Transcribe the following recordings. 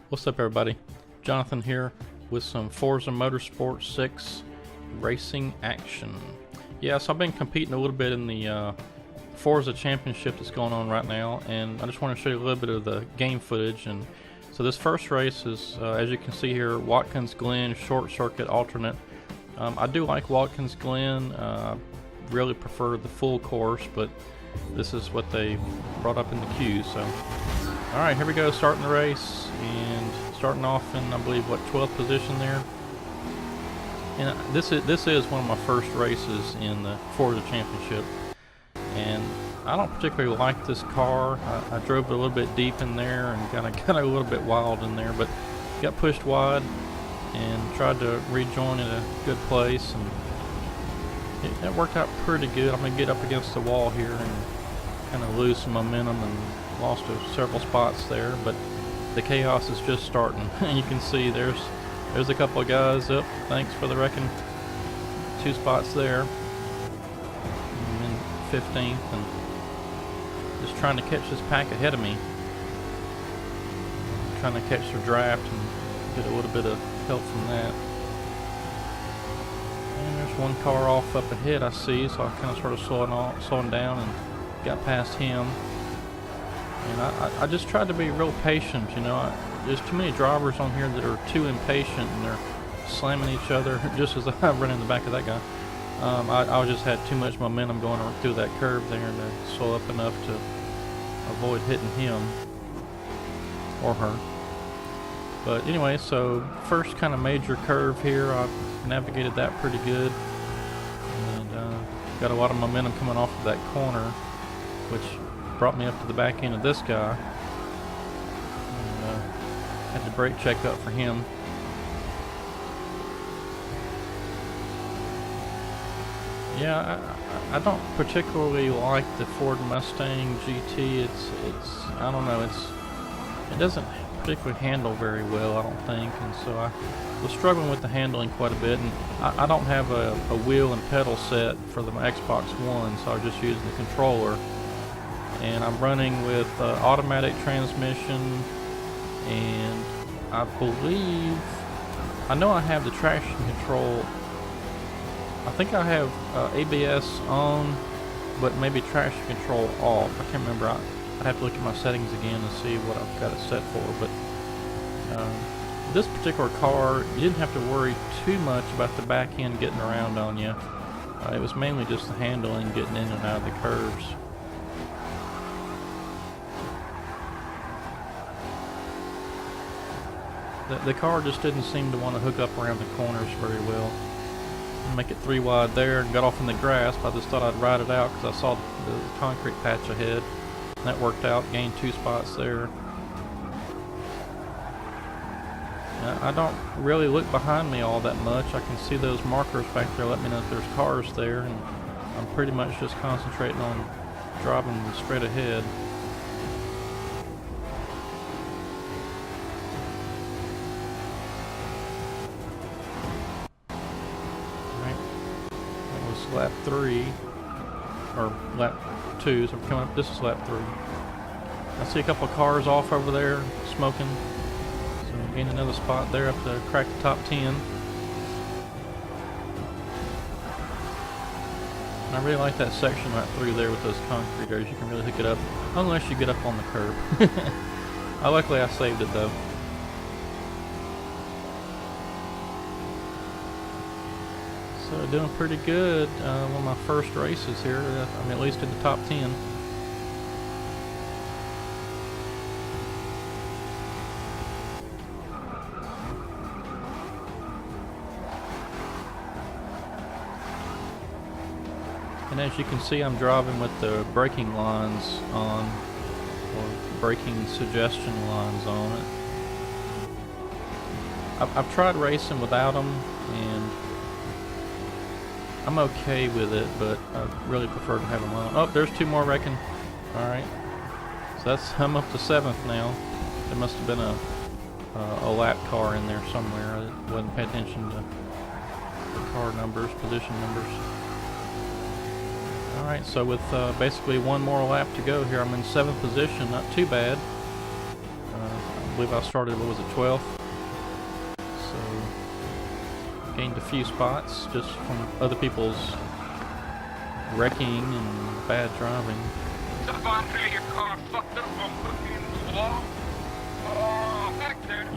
What's up, everybody? Jonathan here with some Forza Motorsport 6 racing action. So I've been competing a little bit in the Forza Championship that's going on right now, and I just want to show you a little bit of the game footage. And so this first race is, as you can see here, Watkins Glen short circuit alternate. I do like Watkins Glen. Really prefer the full course, but this is what they brought up in the queue. So alright, here we go, starting the race, and starting off in, I believe, what, 12th position there. And this is one of my first races in the Forza Championship, and I don't particularly like this car. I drove it a little bit deep in there and got a little bit wild in there, but got pushed wide and tried to rejoin at a good place, and it worked out pretty good. I'm going to get up against the wall here and kind of lose some momentum and lost several spots there, but the chaos is just starting. And you can see there's a couple of guys up. Thanks for the wrecking. 2 spots there. I'm in 15th and just trying to catch this pack ahead of me. Trying to catch their draft and get a little bit of help from that. And there's one car off up ahead I see, so I kind of started slowing down and got past him. And I just tried to be real patient, you know. There's too many drivers on here that are too impatient and they're slamming each other just as I run in the back of that guy. I just had too much momentum going through that curve there to slow up enough to avoid hitting him or her. But anyway, so first kind of major curve here, I navigated that pretty good, and got a lot of momentum coming off of that corner, which brought me up to the back end of this guy, and had to brake check up for him. Yeah, I don't particularly like the Ford Mustang GT. It's I don't know, it doesn't particularly handle very well, I don't think, and so I was struggling with the handling quite a bit. And I don't have a wheel and pedal set for the Xbox One, so I was just using the controller, and I'm running with automatic transmission, and I believe, I know I have the traction control. I think I have ABS on, but maybe traction control off. I can't remember. I'd have to look at my settings again and see what I've got it set for. But this particular car, you didn't have to worry too much about the back end getting around on you. It was mainly just the handling, getting in and out of the curves. The car just didn't seem to want to hook up around the corners very well. Make it 3 wide there and got off in the grass. I just thought I'd ride it out because I saw the concrete patch ahead. That worked out, gained 2 spots there. I don't really look behind me all that much. I can see those markers back there let me know if there's cars there, and I'm pretty much just concentrating on driving straight ahead. Lap 3 or lap 2, so we're coming up. This is lap 3. I see a couple of cars off over there smoking, so gain another spot there up to crack the top 10. And I really like that section right through there with those concrete areas. You can really hook it up unless you get up on the curb. Luckily I saved it though. So doing pretty good. One of my first races here. I'm at least in the top 10. And as you can see, I'm driving with the braking lines on, or braking suggestion lines on it. I've tried racing without them, and I'm okay with it, but I really prefer to have them on. Oh, there's 2 more wrecking. Alright. So I'm up to 7th now. There must have been a lap car in there somewhere. I wasn't paying attention to the car numbers, position numbers. Alright, so with basically 1 more lap to go here, I'm in 7th position. Not too bad. believe I started, what was it, 12th? So, gained a few spots just from other people's wrecking and bad driving.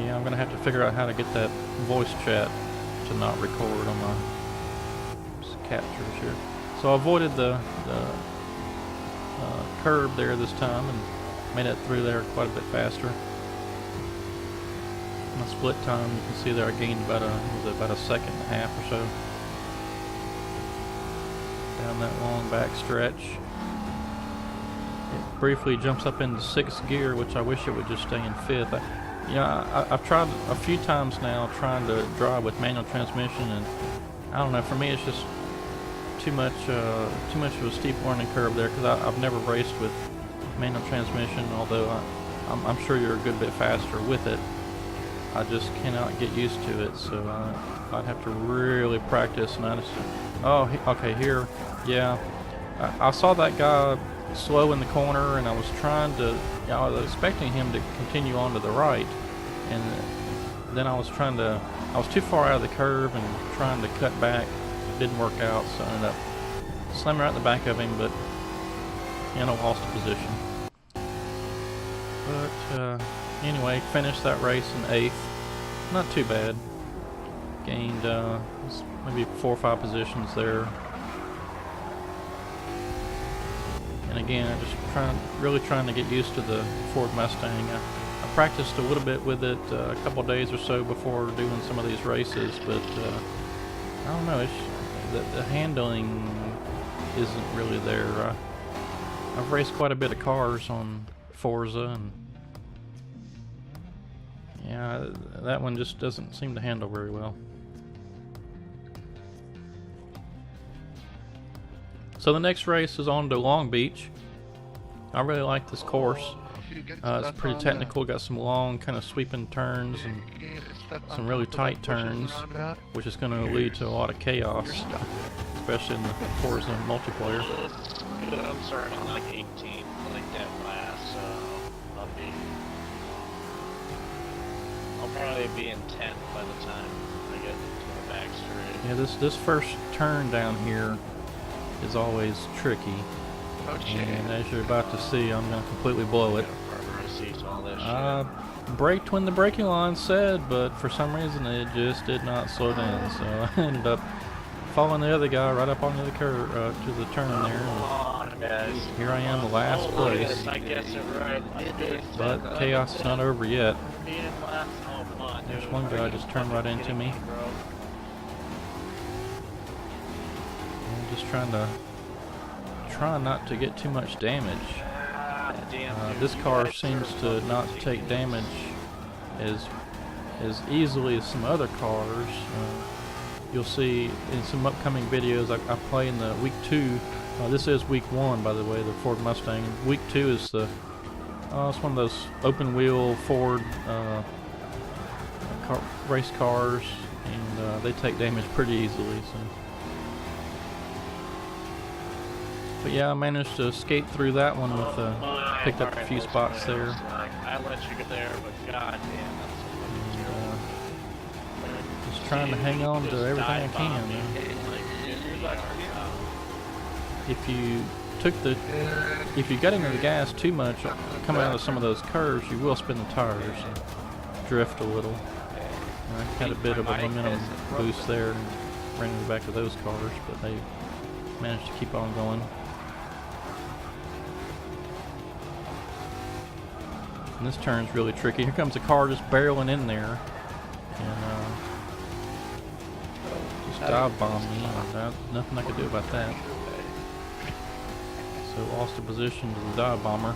Yeah, I'm gonna have to figure out how to get that voice chat to not record on my captures here. So I avoided the curb there this time and made it through there quite a bit faster. My split time, you can see there, I gained about a second and a half or so down that long back stretch. It briefly jumps up into 6th gear, which I wish it would just stay in 5th. I've tried a few times now trying to drive with manual transmission, and I don't know, for me it's just too much of a steep learning curve there, because I've never raced with manual transmission, although I'm sure you're a good bit faster with it. I just cannot get used to it, so I'd have to really practice. And I just, okay, here, yeah, I saw that guy slow in the corner, and I was trying to, I was expecting him to continue on to the right, and then I was too far out of the curve and trying to cut back. It didn't work out, so I ended up slamming right in the back of him, but lost a position. But anyway, finished that race in 8th. Not too bad. Gained maybe 4 or 5 positions there. And again, I'm just really trying to get used to the Ford Mustang. I practiced a little bit with it a couple days or so before doing some of these races, but I don't know. The handling isn't really there. I've raced quite a bit of cars on Forza, and yeah, that one just doesn't seem to handle very well. So the next race is on to Long Beach. I really like this course. It's pretty technical, got some long kind of sweeping turns and some really tight turns, which is going to lead to a lot of chaos, especially in the Forza multiplayer. I'm starting on like 18, like dead last, so I'll probably be in 10th by the time I get to the back straight. Yeah, this first turn down here is always tricky. And as you're about to see, I'm going to completely blow it. Braked when the braking line said, but for some reason it just did not slow down, so I ended up following the other guy right up onto the curve, to the turn there. And here I am, last place. But chaos is not over yet. There's one guy just turned right into me. I'm just trying not to get too much damage. This car seems to not take damage as easily as some other cars. You'll see in some upcoming videos I play in the week 2. This is week 1, by the way, the Ford Mustang. Week 2 is it's one of those open wheel Ford race cars, and they take damage pretty easily. So. But yeah, I managed to escape through that one with picked up a few spots there. I let you get there, but goddamn, just trying to hang on to everything I can. If you get into the gas too much, coming out of some of those curves, you will spin the tires and drift a little. I had a bit of a momentum boost there and ran in the back of those cars, but they managed to keep on going. And this turn's really tricky. Here comes a car just barreling in there, and just dive bombed me. Nothing I could do about that. So lost a position to the dive bomber.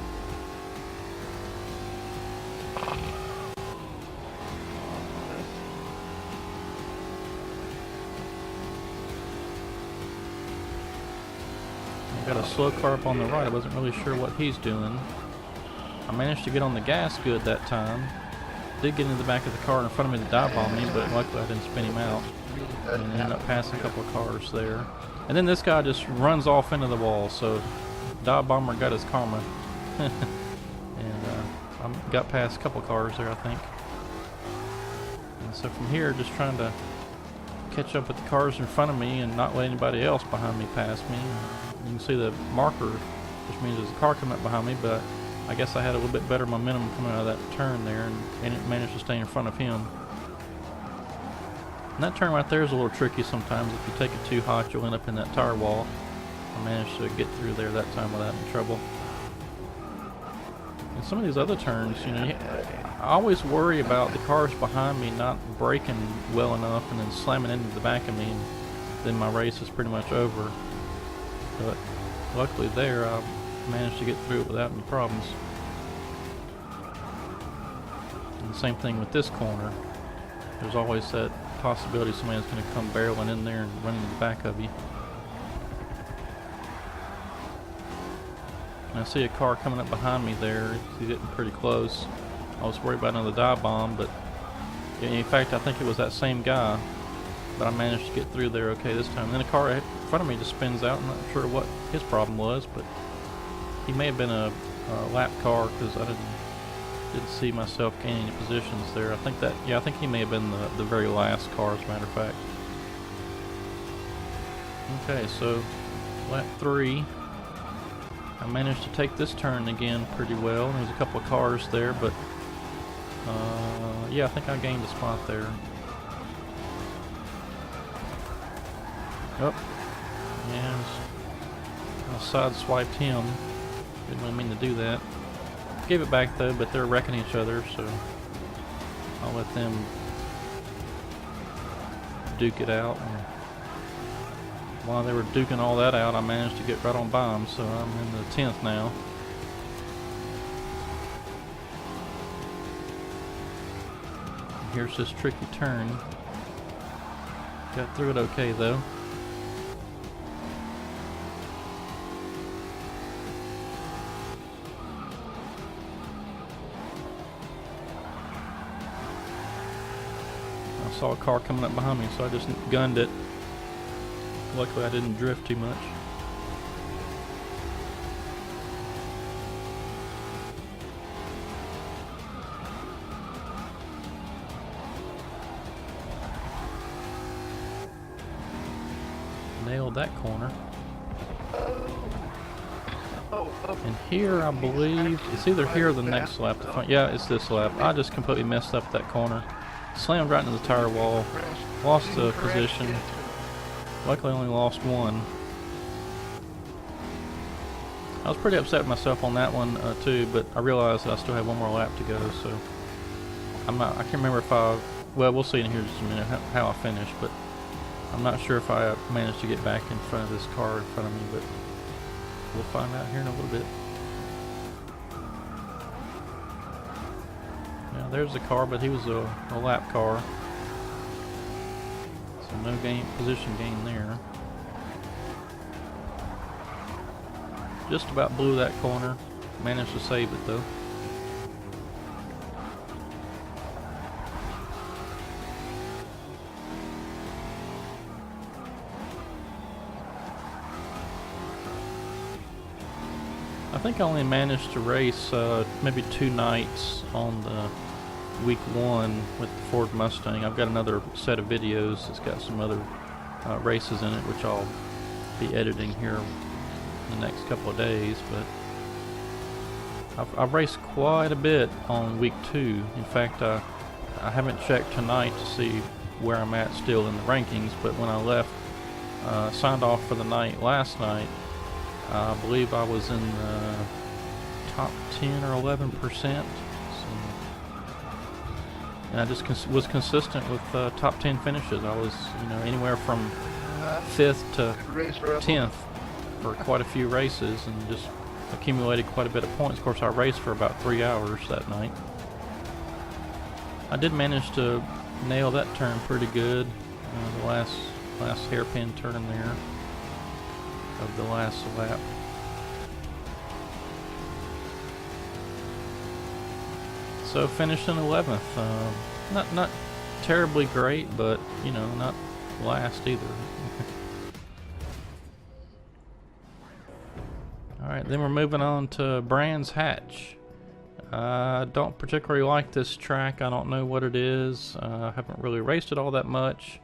I got a slow car up on the right. I wasn't really sure what he's doing. I managed to get on the gas good that time. Did get into the back of the car in front of me to dive bomb me, but luckily I didn't spin him out. And ended up passing a couple of cars there. And then this guy just runs off into the wall, so dive bomber got his karma. And I I got past a couple cars there, I think. And so from here, just trying to catch up with the cars in front of me and not let anybody else behind me pass me. You can see the marker, which means there's a car coming up behind me, but I guess I had a little bit better momentum coming out of that turn there, and it managed to stay in front of him. And that turn right there is a little tricky sometimes. If you take it too hot, you'll end up in that tire wall. I managed to get through there that time without any trouble. And some of these other turns, you know, I always worry about the cars behind me not braking well enough and then slamming into the back of me, and then my race is pretty much over. But luckily there, I managed to get through it without any problems. And the same thing with this corner. There's always that possibility somebody's going to come barreling in there and run into the back of you. And I see a car coming up behind me there. He's getting pretty close. I was worried about another dive bomb, but in fact I think it was that same guy, but I managed to get through there okay this time. And then a car in front of me just spins out. I'm not sure what his problem was, but he may have been a lap car, because I didn't see myself gaining any positions there. I think he may have been the very last car, as a matter of fact. Okay, so lap 3. I managed to take this turn again pretty well. There's a couple of cars there, but yeah, I think I gained a spot there. Oh, yeah, I sideswiped him. Didn't really mean to do that. Gave it back though, but they're wrecking each other, so I'll let them duke it out. And while they were duking all that out, I managed to get right on by them, so I'm in the 10th now. And here's this tricky turn. Got through it okay though. I saw a car coming up behind me, so I just gunned it. Luckily I didn't drift too much. Nailed that corner. And here I believe it's either here or the next lap. Yeah, it's this lap. I just completely messed up that corner. Slammed right into the tire wall. Lost the position. Luckily I only lost one. I was pretty upset with myself on that one too, but I realized that I still have one more lap to go, so I can't remember if well, we'll see in here in just a minute how I finished, but I'm not sure if I managed to get back in front of this car in front of me, but we'll find out here in a little bit. Yeah, there's the car, but he was a lap car. So no position gain there. Just about blew that corner. Managed to save it though. I think I only managed to race maybe 2 nights on the week 1 with the Ford Mustang. I've got another set of videos that's got some other races in it, which I'll be editing here in the next couple of days, but I've raced quite a bit on week 2. In fact, I haven't checked tonight to see where I'm at still in the rankings, but when I left, signed off for the night last night, I believe I was in the top 10 or 11%. And I just was consistent with top 10 finishes. I was, anywhere from 5th to 10th for quite a few races, and just accumulated quite a bit of points. Of course, I raced for about 3 hours that night. I did manage to nail that turn pretty good. The last hairpin turn there of the last lap. So finished in 11th. Not terribly great, but not last either. All right, then we're moving on to Brands Hatch. I don't particularly like this track. I don't know what it is. I haven't really raced it all that much,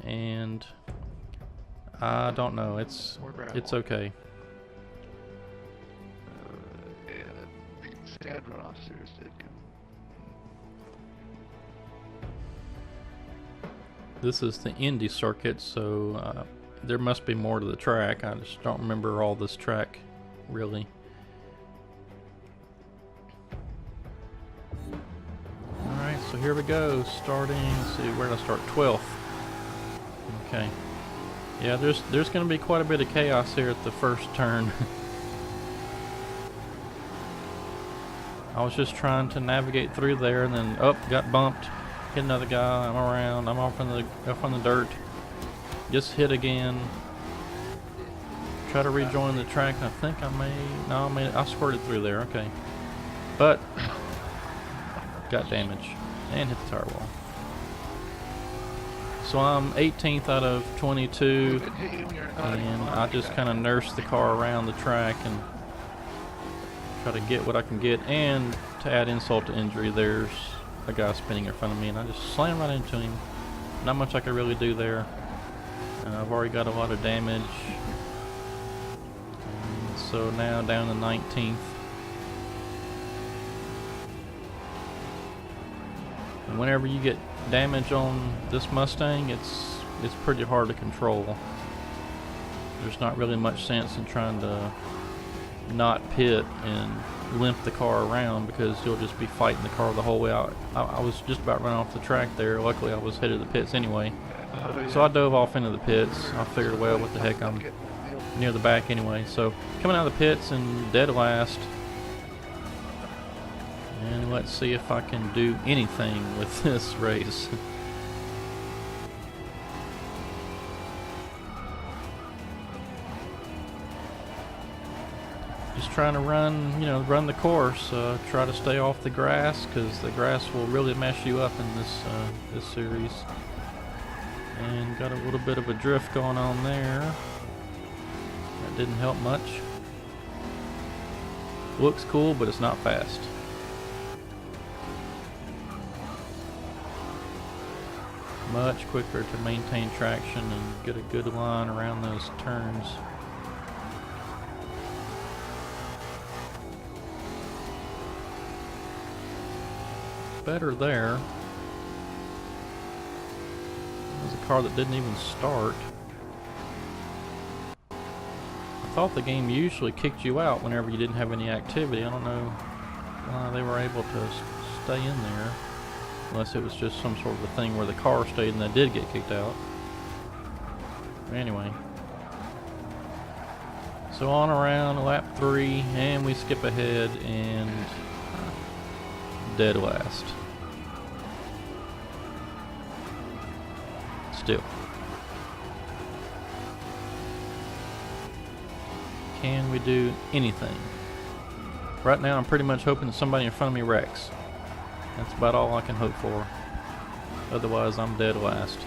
and I don't know. It's okay. Sad runoff series did come. This is the Indy circuit, so there must be more to the track. I just don't remember all this track really. Alright, so here we go. Starting, let's see, where did I start? 12th. Okay. Yeah, there's going to be quite a bit of chaos here at the first turn. I was just trying to navigate through there, and then got bumped. Hit another guy. I'm around. I'm off on the dirt. Just hit again. Try to rejoin the track. I think I squirted through there. Okay, but got damage and hit the tire wall. So I'm 18th out of 22, and I just kind of nursed the car around the track and try to get what I can get. And to add insult to injury, there's a guy spinning in front of me, and I just slammed right into him. Not much I could really do there. I've already got a lot of damage. And so now down to 19th. And whenever you get damage on this Mustang, it's pretty hard to control. There's not really much sense in trying to not pit and limp the car around, because you'll just be fighting the car the whole way out. I was just about running off the track there. Luckily I was headed to the pits anyway. So I dove off into the pits. I figured, well, what the heck, I'm near the back anyway. So coming out of the pits and dead last. And let's see if I can do anything with this race. Just trying to run the course. Try to stay off the grass, because the grass will really mess you up in this series. And got a little bit of a drift going on there. That didn't help much. Looks cool, but it's not fast. Much quicker to maintain traction and get a good line around those turns. Better there. There's a car that didn't even start. I thought the game usually kicked you out whenever you didn't have any activity. I don't know why they were able to stay in there. Unless it was just some sort of a thing where the car stayed and they did get kicked out. Anyway. So on around lap 3, and we skip ahead and dead last. Still. Can we do anything? Right now I'm pretty much hoping that somebody in front of me wrecks. That's about all I can hope for. Otherwise I'm dead last.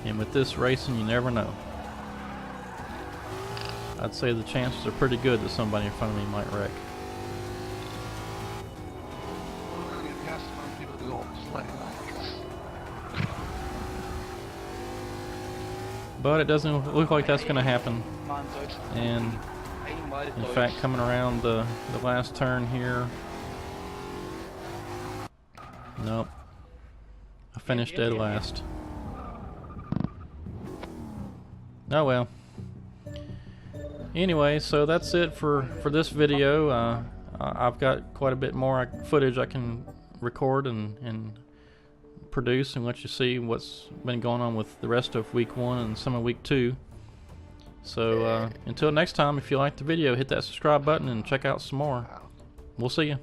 And with this racing, you never know. I'd say the chances are pretty good that somebody in front of me might wreck. But it doesn't look like that's going to happen. And in fact, coming around the last turn here, nope, I finished dead last. Oh well. Anyway, so that's it for this video. I've got quite a bit more footage I can record and produce and let you see what's been going on with the rest of week 1 and some of week 2. So until next time, if you liked the video, hit that subscribe button and check out some more. We'll see you.